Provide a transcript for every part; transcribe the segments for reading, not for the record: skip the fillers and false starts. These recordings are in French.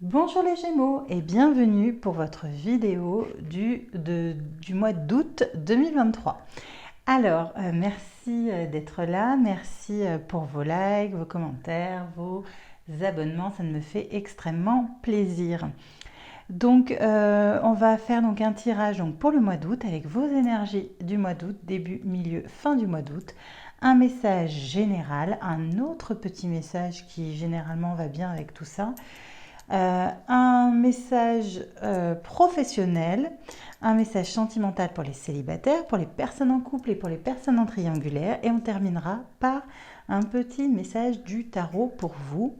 Bonjour les Gémeaux et bienvenue pour votre vidéo du mois d'août 2023. Alors, merci d'être là, merci pour vos likes, vos commentaires, vos abonnements, ça me fait extrêmement plaisir. Donc, on va faire donc un tirage donc, pour le mois d'août avec vos énergies du mois d'août, début, milieu, fin du mois d'août. Un message général, un autre petit message qui généralement va bien avec tout ça. Un message professionnel, un message sentimental pour les célibataires, pour les personnes en couple et pour les personnes en triangulaire. Et on terminera par un petit message du tarot pour vous.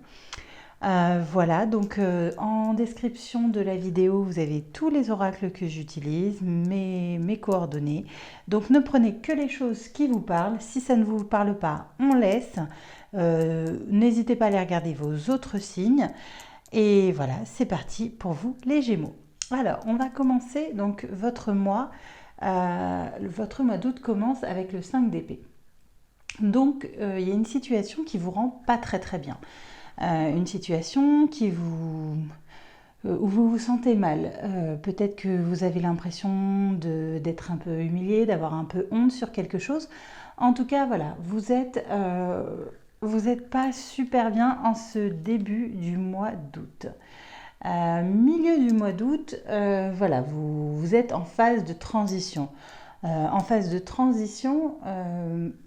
Voilà, donc en description de la vidéo, vous avez tous les oracles que j'utilise, mes coordonnées. Donc ne prenez que les choses qui vous parlent. Si ça ne vous parle pas, on laisse. N'hésitez pas à aller regarder vos autres signes. Et voilà, c'est parti pour vous les Gémeaux. Alors, on va commencer donc votre mois d'août commence avec le 5 d'épée. Donc, il y a une situation qui vous rend pas très très bien. Une situation où vous vous sentez mal. Peut-être que vous avez l'impression d'être un peu humilié, d'avoir un peu honte sur quelque chose. En tout cas, voilà, vous n'êtes pas super bien en ce début du mois d'août. Milieu du mois d'août, voilà, vous êtes en phase de transition.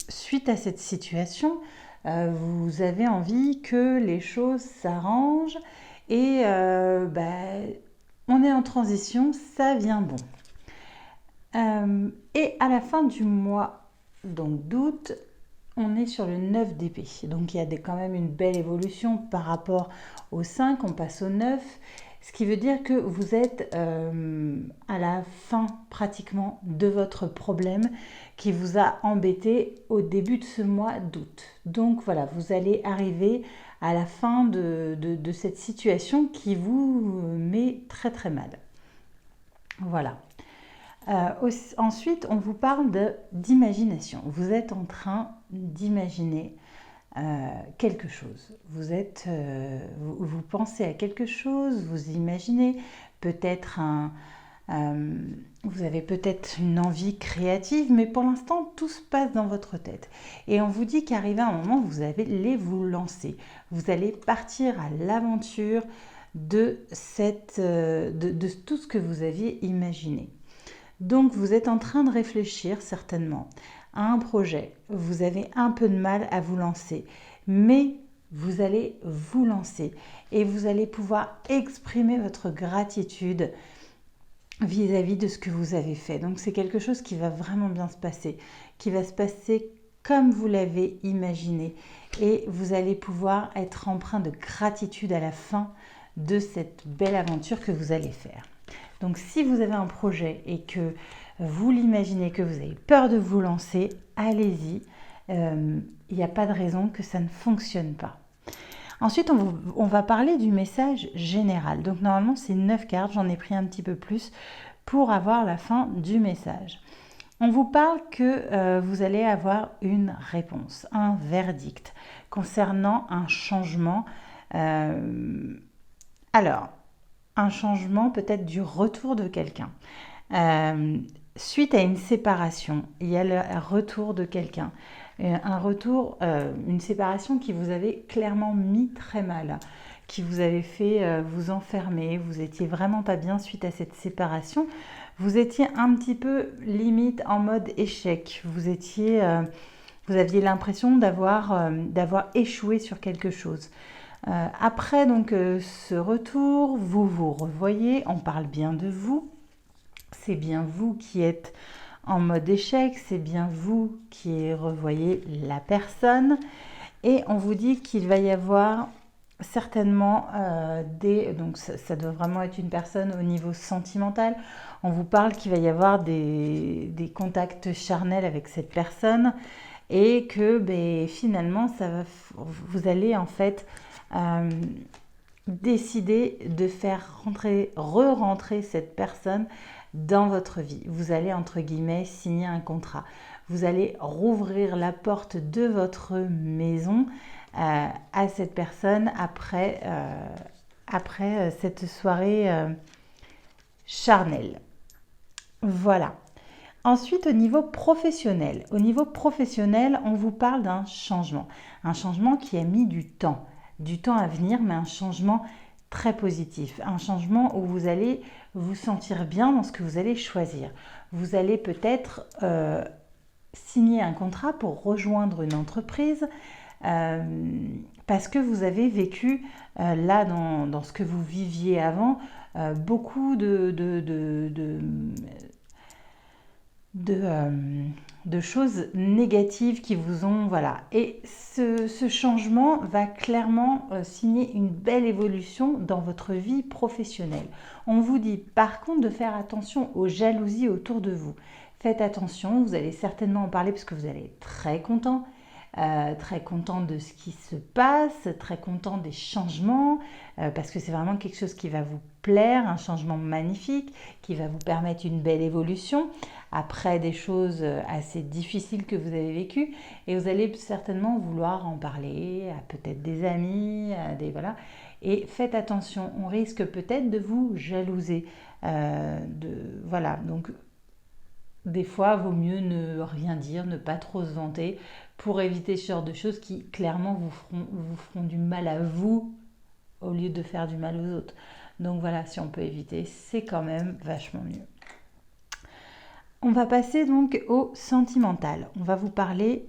Suite à cette situation, vous avez envie que les choses s'arrangent et on est en transition, ça vient bon. Et à la fin du mois d'août, on est sur le 9 d'épée. Donc il y a quand même une belle évolution par rapport au 5, on passe au 9. Ce qui veut dire que vous êtes à la fin pratiquement de votre problème qui vous a embêté au début de ce mois d'août. Donc voilà, vous allez arriver à la fin de cette situation qui vous met très très mal. Voilà. Ensuite, on vous parle d'imagination. Vous êtes en train d'imaginer quelque chose. Vous pensez à quelque chose, vous imaginez peut-être vous avez peut-être une envie créative, mais pour l'instant, tout se passe dans votre tête. Et on vous dit qu'arrivé un moment, vous allez vous lancer. Vous allez partir à l'aventure de tout ce que vous aviez imaginé. Donc vous êtes en train de réfléchir certainement à un projet. Vous avez un peu de mal à vous lancer, mais vous allez vous lancer et vous allez pouvoir exprimer votre gratitude vis-à-vis de ce que vous avez fait. Donc c'est quelque chose qui va vraiment bien se passer, qui va se passer comme vous l'avez imaginé et vous allez pouvoir être empreint de gratitude à la fin de cette belle aventure que vous allez faire. Donc si vous avez un projet et que vous l'imaginez, que vous avez peur de vous lancer, allez-y. Il n'y a pas de raison que ça ne fonctionne pas. Ensuite, on va parler du message général. Donc normalement, c'est 9 cartes. J'en ai pris un petit peu plus pour avoir la fin du message. On vous parle que vous allez avoir une réponse, un verdict concernant un changement. Un changement peut-être du retour de quelqu'un. Suite à une séparation, il y a le retour de quelqu'un. Une séparation qui vous avait clairement mis très mal, qui vous avait fait vous enfermer, vous étiez vraiment pas bien suite à cette séparation. Vous étiez un petit peu limite en mode échec. Vous aviez l'impression d'avoir échoué sur quelque chose. Après donc ce retour, vous vous revoyez, on parle bien de vous. C'est bien vous qui êtes en mode échec, c'est bien vous qui revoyez la personne. Et on vous dit qu'il va y avoir certainement donc ça doit vraiment être une personne au niveau sentimental. On vous parle qu'il va y avoir des contacts charnels avec cette personne et que finalement vous allez en fait décider de faire re-rentrer cette personne dans votre vie. Vous allez, entre guillemets, signer un contrat. Vous allez rouvrir la porte de votre maison à cette personne après après cette soirée charnelle. Voilà. Ensuite, au niveau professionnel. Au niveau professionnel, on vous parle d'un changement. Un changement qui a mis du temps à venir, mais un changement très positif. Un changement où vous allez vous sentir bien dans ce que vous allez choisir. Vous allez peut-être signer un contrat pour rejoindre une entreprise parce que vous avez vécu là dans ce que vous viviez avant beaucoup de choses négatives qui vous ont... Voilà. Et ce changement va clairement signer une belle évolution dans votre vie professionnelle. On vous dit par contre de faire attention aux jalousies autour de vous. Faites attention, vous allez certainement en parler parce que vous allez être très content de ce qui se passe, très content des changements, parce que c'est vraiment quelque chose qui va vous plaire, un changement magnifique, qui va vous permettre une belle évolution, après des choses assez difficiles que vous avez vécues, et vous allez certainement vouloir en parler à peut-être des amis, voilà. Et faites attention, on risque peut-être de vous jalouser, voilà, donc des fois, il vaut mieux ne rien dire, ne pas trop se vanter, pour éviter ce genre de choses qui, clairement, vous feront du mal à vous, au lieu de faire du mal aux autres. Donc voilà, si on peut éviter, c'est quand même vachement mieux. On va passer donc au sentimental. On va vous parler,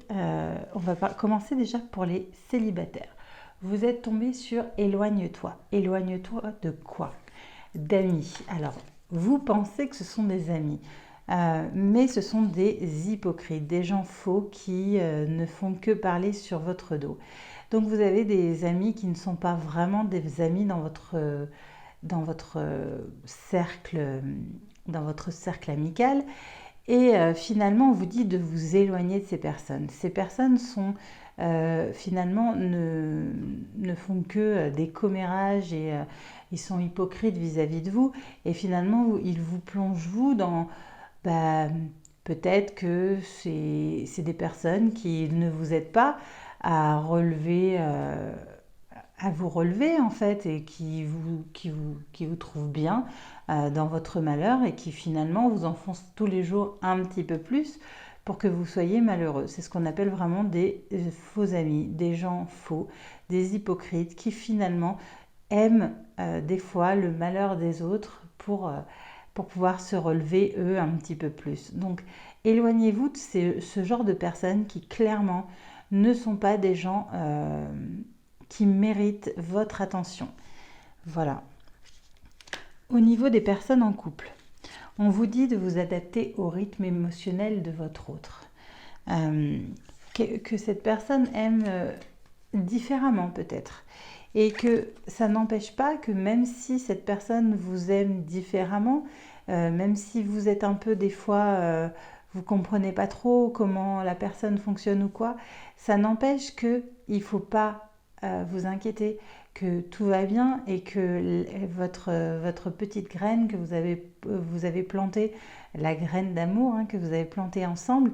commencer déjà pour les célibataires. Vous êtes tombé sur éloigne-toi. Éloigne-toi de quoi? D'amis. Alors, vous pensez que ce sont des amis. Mais ce sont des hypocrites, des gens faux qui ne font que parler sur votre dos. Donc vous avez des amis qui ne sont pas vraiment des amis dans votre cercle amical. Et finalement, on vous dit de vous éloigner de ces personnes. Ces personnes sont finalement ne font que des commérages et ils sont hypocrites vis-à-vis de vous. Et finalement, ils vous plongent vous dans... peut-être que c'est des personnes qui ne vous aident pas à vous relever en fait, et qui vous trouvent bien dans votre malheur, et qui finalement vous enfoncent tous les jours un petit peu plus pour que vous soyez malheureux. C'est ce qu'on appelle vraiment des faux amis, des gens faux, des hypocrites qui finalement aiment des fois le malheur des autres pour pouvoir se relever eux un petit peu plus. Donc éloignez-vous de ce genre de personnes qui clairement ne sont pas des gens qui méritent votre attention. Voilà. Au niveau des personnes en couple, on vous dit de vous adapter au rythme émotionnel de votre autre. Que cette personne aime différemment peut-être. Et que ça n'empêche pas que même si cette personne vous aime différemment, même si vous êtes un peu des fois, vous comprenez pas trop comment la personne fonctionne ou quoi, ça n'empêche qu'il ne faut pas vous inquiéter, que tout va bien, et que votre petite graine que vous avez plantée, la graine d'amour que vous avez plantée ensemble,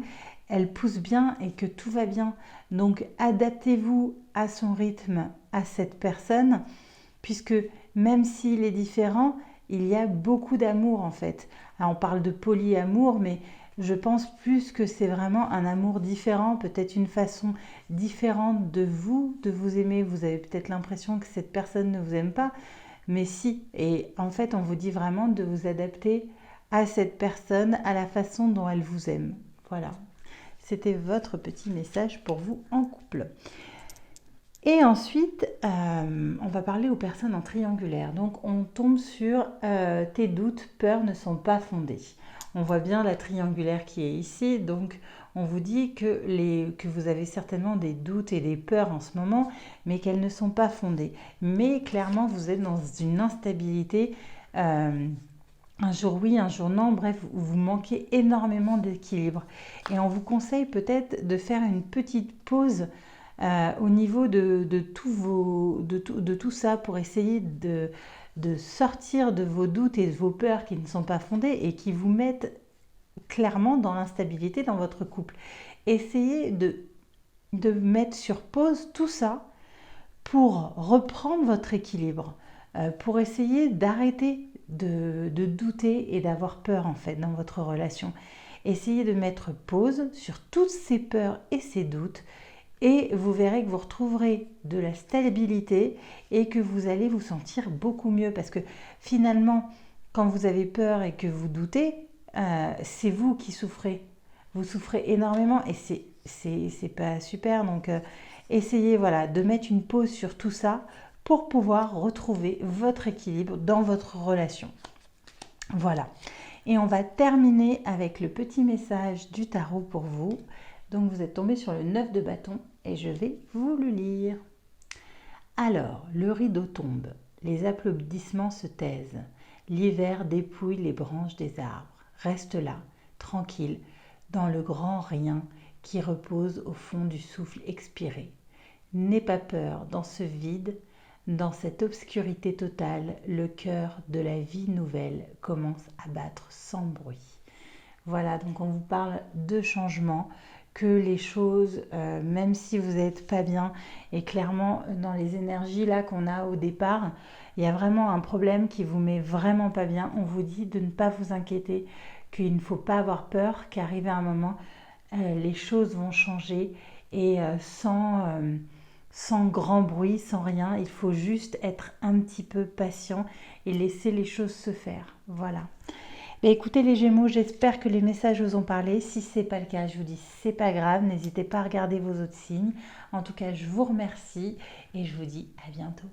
elle pousse bien et que tout va bien. Donc adaptez-vous à son rythme, à cette personne, puisque même s'il est différent, il y a beaucoup d'amour en fait. Alors, on parle de polyamour, mais je pense plus que c'est vraiment un amour différent, peut-être une façon différente de vous aimer. Vous avez peut-être l'impression que cette personne ne vous aime pas, mais si. Et en fait, on vous dit vraiment de vous adapter à cette personne, à la façon dont elle vous aime. Voilà. C'était votre petit message pour vous en couple. Et ensuite, on va parler aux personnes en triangulaire. Donc, on tombe sur tes doutes, peurs ne sont pas fondés. On voit bien la triangulaire qui est ici. Donc, on vous dit que vous avez certainement des doutes et des peurs en ce moment, mais qu'elles ne sont pas fondées. Mais clairement, vous êtes dans une instabilité. Un jour oui, un jour non, bref, vous manquez énormément d'équilibre. Et on vous conseille peut-être de faire une petite pause au niveau de tout ça, pour essayer de sortir de vos doutes et de vos peurs qui ne sont pas fondées et qui vous mettent clairement dans l'instabilité dans votre couple. Essayez de mettre sur pause tout ça pour reprendre votre équilibre. pour essayer d'arrêter de douter et d'avoir peur en fait dans votre relation. Essayez de mettre pause sur toutes ces peurs et ces doutes et vous verrez que vous retrouverez de la stabilité et que vous allez vous sentir beaucoup mieux parce que finalement, quand vous avez peur et que vous doutez, c'est vous qui souffrez. Vous souffrez énormément et c'est pas super. Donc, essayez voilà, de mettre une pause sur tout ça pour pouvoir retrouver votre équilibre dans votre relation. Voilà. Et on va terminer avec le petit message du tarot pour vous. Donc vous êtes tombé sur le 9 de bâton et je vais vous le lire. Alors, le rideau tombe, les applaudissements se taisent, l'hiver dépouille les branches des arbres. Reste là, tranquille, dans le grand rien qui repose au fond du souffle expiré. N'aie pas peur dans ce vide. Dans cette obscurité totale, le cœur de la vie nouvelle commence à battre sans bruit. Voilà, donc on vous parle de changement, que les choses, même si vous n'êtes pas bien, et clairement dans les énergies là qu'on a au départ, il y a vraiment un problème qui vous met vraiment pas bien. On vous dit de ne pas vous inquiéter, qu'il ne faut pas avoir peur, qu'arrivé à un moment, les choses vont changer et sans grand bruit, sans rien. Il faut juste être un petit peu patient et laisser les choses se faire. Voilà. Mais écoutez les Gémeaux, j'espère que les messages vous ont parlé. Si ce n'est pas le cas, je vous dis c'est pas grave. N'hésitez pas à regarder vos autres signes. En tout cas, je vous remercie et je vous dis à bientôt.